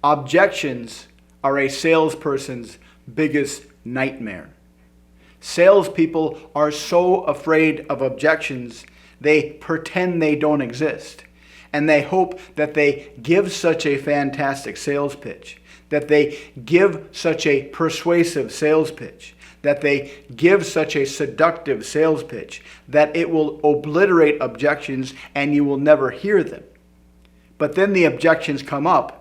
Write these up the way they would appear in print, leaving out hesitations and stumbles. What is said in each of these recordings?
Objections are a salesperson's biggest nightmare. Salespeople are so afraid of objections, they pretend they don't exist. And they hope that they give such a fantastic sales pitch, that they give such a persuasive sales pitch, that they give such a seductive sales pitch, that it will obliterate objections and you will never hear them. But then the objections come up,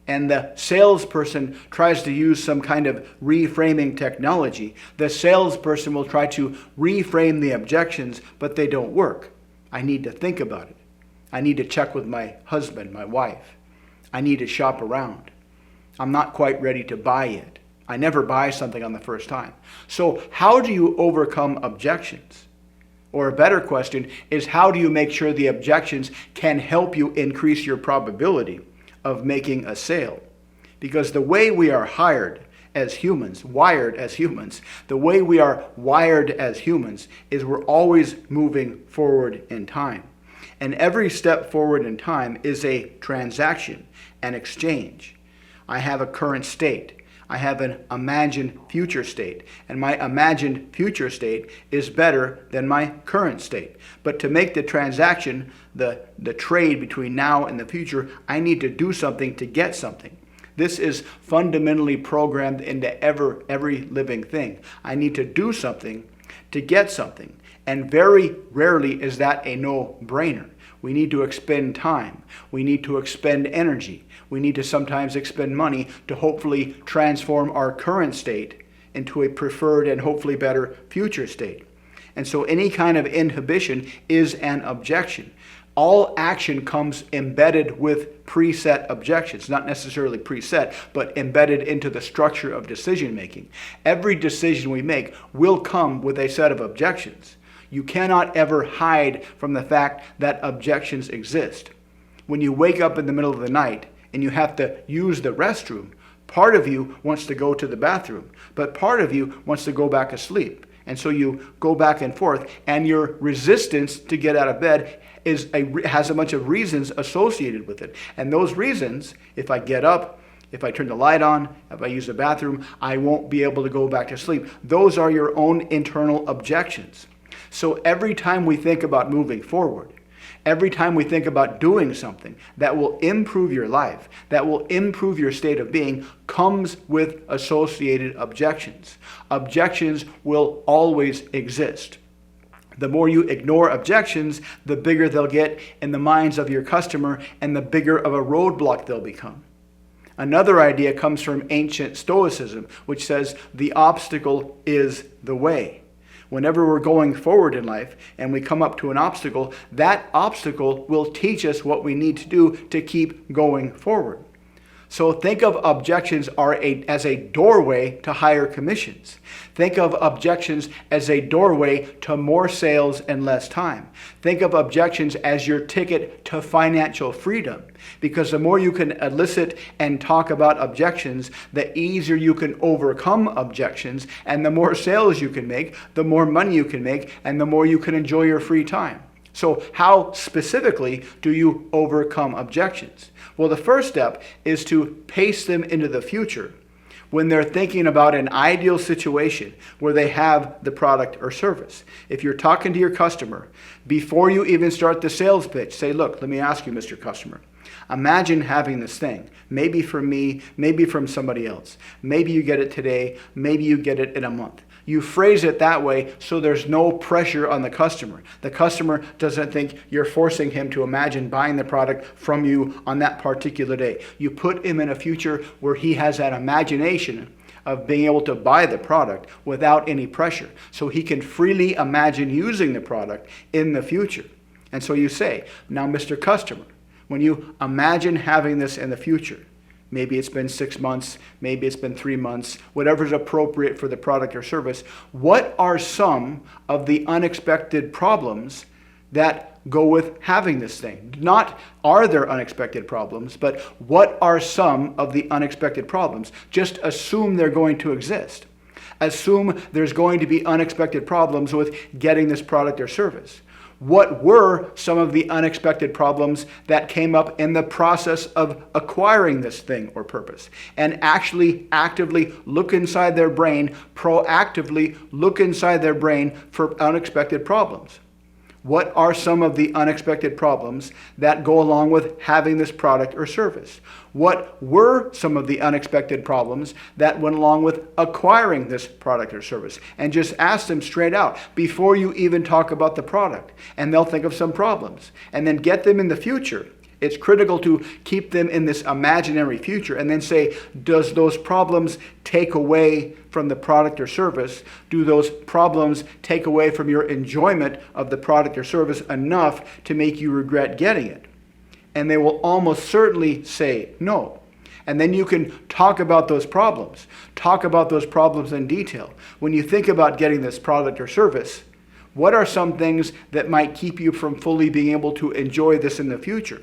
and the salesperson tries to use some kind of reframing technology. The salesperson will try to reframe the objections, but they don't work. I need to think about it. I need to check with my husband, my wife. I need to shop around. I'm not quite ready to buy yet. I never buy something on the first time. So how do you overcome objections? Or a better question is, how do you make sure the objections can help you increase your probability of making a sale? Because the way we are wired as humans, the way we are wired as humans is we're always moving forward in time. And every step forward in time is a transaction, an exchange. I have a current state. I have an imagined future state, and my imagined future state is better than my current state. But to make the transaction, the trade between now and the future, I need to do something to get something. This is fundamentally programmed into every living thing. I need to do something to get something. And very rarely is that a no-brainer. We need to expend time. We need to expend energy. We need to sometimes expend money to hopefully transform our current state into a preferred and hopefully better future state. And so any kind of inhibition is an objection. All action comes embedded with preset objections, not necessarily preset, but embedded into the structure of decision making. Every decision we make will come with a set of objections. You cannot ever hide from the fact that objections exist. When you wake up in the middle of the night and you have to use the restroom, part of you wants to go to the bathroom, but part of you wants to go back asleep. And so you go back and forth, and your resistance to get out of bed has a bunch of reasons associated with it. And those reasons, if I get up, if I turn the light on, if I use the bathroom, I won't be able to go back to sleep. Those are your own internal objections. So every time we think about moving forward, every time we think about doing something that will improve your life, that will improve your state of being, comes with associated objections. Objections will always exist. The more you ignore objections, the bigger they'll get in the minds of your customer and the bigger of a roadblock they'll become. Another idea comes from ancient Stoicism, which says the obstacle is the way. Whenever we're going forward in life and we come up to an obstacle, that obstacle will teach us what we need to do to keep going forward. So think of objections as a doorway to higher commissions. Think of objections as a doorway to more sales and less time. Think of objections as your ticket to financial freedom. Because the more you can elicit and talk about objections, the easier you can overcome objections, and the more sales you can make, the more money you can make, and the more you can enjoy your free time. So how specifically do you overcome objections? Well, the first step is to pace them into the future when they're thinking about an ideal situation where they have the product or service. If you're talking to your customer, before you even start the sales pitch, say, look, let me ask you, Mr. Customer, imagine having this thing, maybe from me, maybe from somebody else. Maybe you get it today, maybe you get it in a month. You phrase it that way so there's no pressure on the customer. The customer doesn't think you're forcing him to imagine buying the product from you on that particular day. You put him in a future where he has that imagination of being able to buy the product without any pressure, so he can freely imagine using the product in the future. And so you say, now, Mr. Customer, when you imagine having this in the future, maybe it's been 6 months, maybe it's been 3 months, whatever's appropriate for the product or service. What are some of the unexpected problems that go with having this thing? Not are there unexpected problems, but what are some of the unexpected problems? Just assume they're going to exist. Assume there's going to be unexpected problems with getting this product or service. What were some of the unexpected problems that came up in the process of acquiring this thing or purpose? And actually actively look inside their brain, proactively look inside their brain for unexpected problems. What are some of the unexpected problems that go along with having this product or service? What were some of the unexpected problems that went along with acquiring this product or service? And just ask them straight out before you even talk about the product. And they'll think of some problems. And then get them in the future. It's critical to keep them in this imaginary future and then say, does those problems take away from the product or service? Do those problems take away from your enjoyment of the product or service enough to make you regret getting it? And they will almost certainly say no. And then you can talk about those problems. Talk about those problems in detail. When you think about getting this product or service, what are some things that might keep you from fully being able to enjoy this in the future?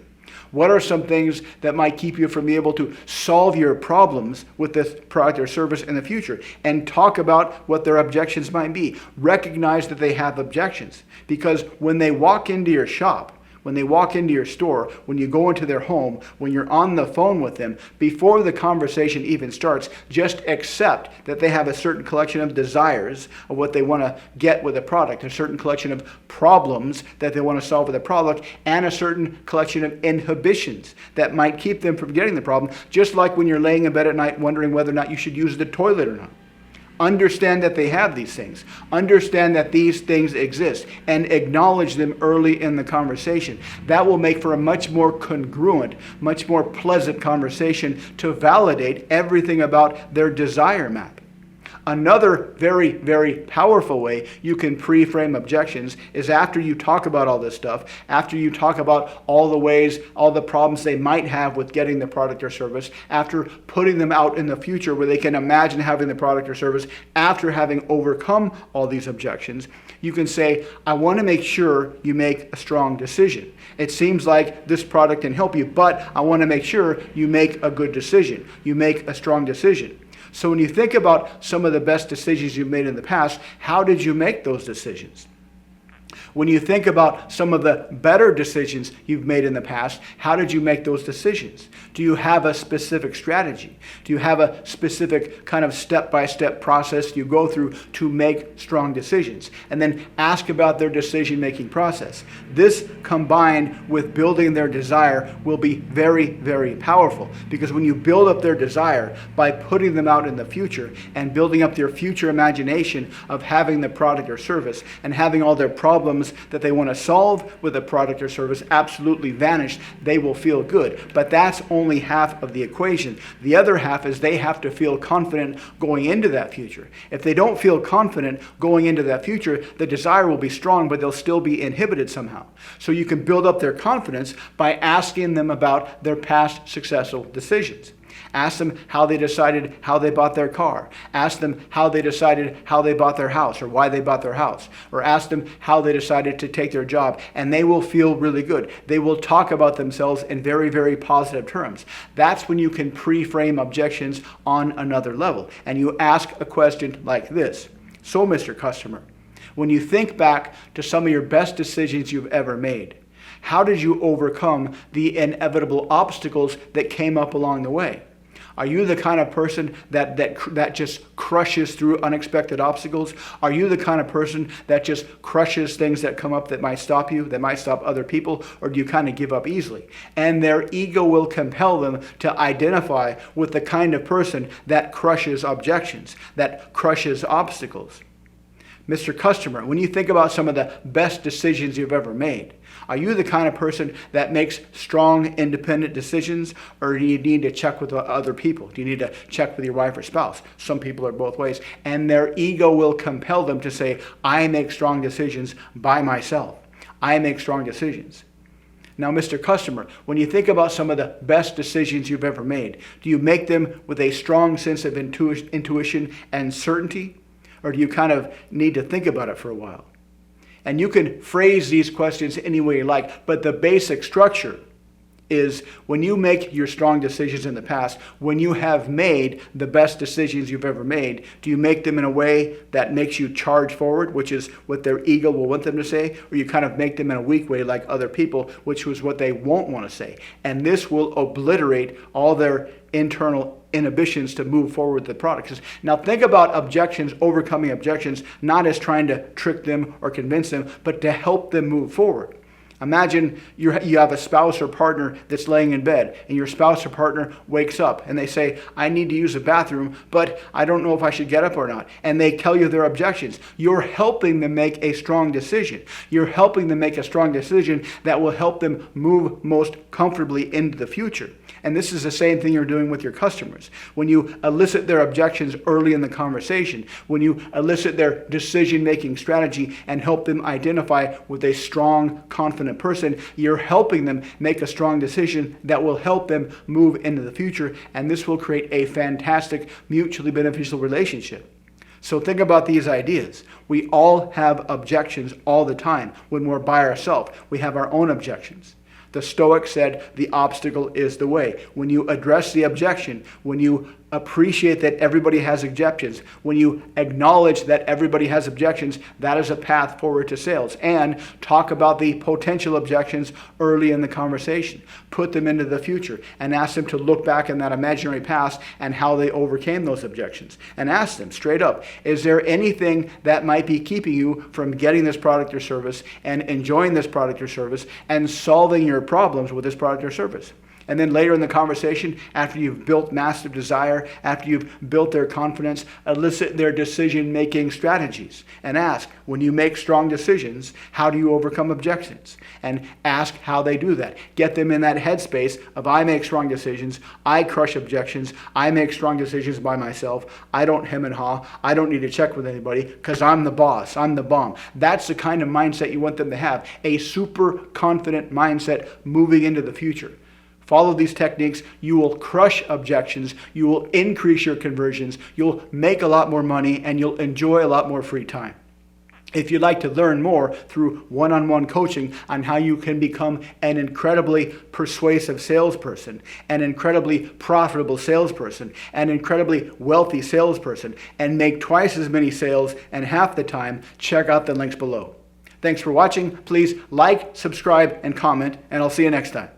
What are some things that might keep you from being able to solve your problems with this product or service in the future? And talk about what their objections might be. Recognize that they have objections. Because when they walk into your shop, when they walk into your store, when you go into their home, when you're on the phone with them, before the conversation even starts, just accept that they have a certain collection of desires of what they want to get with a product, a certain collection of problems that they want to solve with a product, and a certain collection of inhibitions that might keep them from getting the problem, just like when you're laying in bed at night wondering whether or not you should use the toilet or not. Understand that they have these things. Understand that these things exist and acknowledge them early in the conversation. That will make for a much more congruent, much more pleasant conversation to validate everything about their desire map. Another very, very powerful way you can pre-frame objections is after you talk about all this stuff, after you talk about all the ways, all the problems they might have with getting the product or service, after putting them out in the future where they can imagine having the product or service, after having overcome all these objections, you can say, I want to make sure you make a strong decision. It seems like this product can help you, but I want to make sure you make a good decision. You make a strong decision. So when you think about some of the best decisions you've made in the past, how did you make those decisions? When you think about some of the better decisions you've made in the past, how did you make those decisions? Do you have a specific strategy? Do you have a specific kind of step-by-step process you go through to make strong decisions? And then ask about their decision-making process. This combined with building their desire will be very, very powerful, because when you build up their desire by putting them out in the future and building up their future imagination of having the product or service and having all their problems that they want to solve with a product or service absolutely vanish, they will feel good. But that's only half of the equation. The other half is they have to feel confident going into that future. If they don't feel confident going into that future, the desire will be strong, but they'll still be inhibited somehow. So you can build up their confidence by asking them about their past successful decisions. Ask them how they decided how they bought their car. Ask them how they decided how they bought their house or why they bought their house. Or ask them how they decided to take their job. And they will feel really good. They will talk about themselves in very, very positive terms. That's when you can pre-frame objections on another level. And you ask a question like this. So, Mr. Customer, when you think back to some of your best decisions you've ever made, how did you overcome the inevitable obstacles that came up along the way? Are you the kind of person that just crushes through unexpected obstacles? Are you the kind of person that just crushes things that come up that might stop you, that might stop other people? Or do you kind of give up easily? And their ego will compel them to identify with the kind of person that crushes objections, that crushes obstacles. Mr. Customer, when you think about some of the best decisions you've ever made, are you the kind of person that makes strong, independent decisions, or do you need to check with other people? Do you need to check with your wife or spouse? Some people are both ways. And their ego will compel them to say, I make strong decisions by myself. I make strong decisions. Now, Mr. Customer, when you think about some of the best decisions you've ever made, do you make them with a strong sense of intuition and certainty? Or do you kind of need to think about it for a while? And you can phrase these questions any way you like, but the basic structure is when you make your strong decisions in the past, when you have made the best decisions you've ever made, do you make them in a way that makes you charge forward, which is what their ego will want them to say, or you kind of make them in a weak way like other people, which was what they won't want to say? And this will obliterate all their internal inhibitions to move forward with the product. Now think about objections, overcoming objections, not as trying to trick them or convince them, but to help them move forward. Imagine you have a spouse or partner that's laying in bed, and your spouse or partner wakes up and they say, I need to use the bathroom, but I don't know if I should get up or not. And they tell you their objections. You're helping them make a strong decision. You're helping them make a strong decision that will help them move most comfortably into the future. And this is the same thing you're doing with your customers. When you elicit their objections early in the conversation, when you elicit their decision-making strategy and help them identify with a strong, confident person, you're helping them make a strong decision that will help them move into the future, and this will create a fantastic, mutually beneficial relationship. So think about these ideas. We all have objections all the time when we're by ourselves. We have our own objections. The Stoics said the obstacle is the way. When you address the objection, when you appreciate that everybody has objections, when you acknowledge that everybody has objections, that is a path forward to sales. And talk about the potential objections early in the conversation. Put them into the future and ask them to look back in that imaginary past and how they overcame those objections. And ask them straight up, is there anything that might be keeping you from getting this product or service and enjoying this product or service and solving your problems with this product or service? And then later in the conversation, after you've built massive desire, after you've built their confidence, elicit their decision-making strategies and ask, when you make strong decisions, how do you overcome objections? And ask how they do that. Get them in that headspace of, I make strong decisions, I crush objections, I make strong decisions by myself, I don't hem and haw, I don't need to check with anybody because I'm the boss, I'm the bomb. That's the kind of mindset you want them to have, a super confident mindset moving into the future. Follow these techniques, you will crush objections, you will increase your conversions, you'll make a lot more money, and you'll enjoy a lot more free time. If you'd like to learn more through one-on-one coaching on how you can become an incredibly persuasive salesperson, an incredibly profitable salesperson, an incredibly wealthy salesperson, and make twice as many sales in half the time, check out the links below. Thanks for watching. Please like, subscribe, and comment, and I'll see you next time.